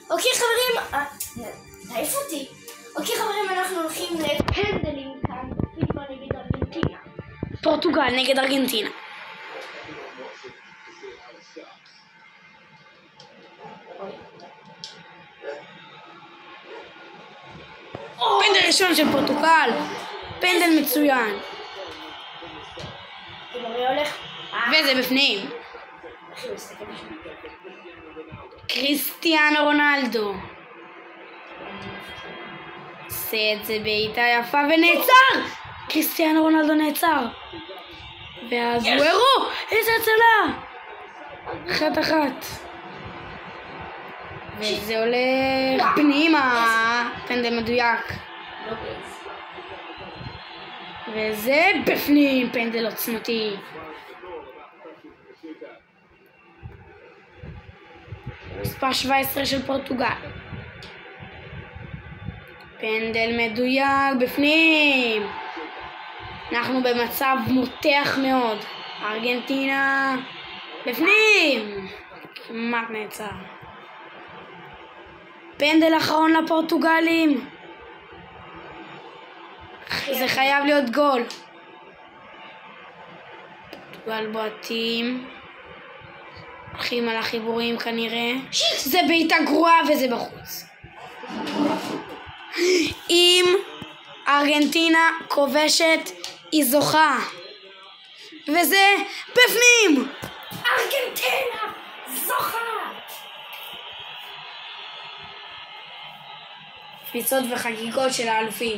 אוקיי חברים, תעיף אותי. אוקיי חברים, אנחנו הולכים לפנדלים כאן, פיפ"א נגד ארגנטינה. פורטוגל נגד ארגנטינה. פנדל ראשון של פורטוגל, פנדל מצוין. וזה בפנים. קריסטיאנו רונלדו עושה את זה בעיטה יפה ונעצר. קריסטיאנו רונלדו נעצר. והגוארו, איזה הצלה. 1-1. וזה הולך פנימה. פנדל מדויק. וזה בפנים. פנדל עוצמתי. מספר 17 של פורטוגל. פנדל מדויק בפנים. אנחנו במצב מותח מאוד. ארגנטינה בפנים. כמעט נעצר. פנדל אחרון לפורטוגלים. זה חייב להיות גול. פורטוגל בועטים. הולכים על החיבורים כנראה. זה בעיטה גרועה וזה בחוץ. אם ארגנטינה כובשת היא זוכה. וזה בפנים. ארגנטינה זוכה. קפיצות וחגיגות של האלופים.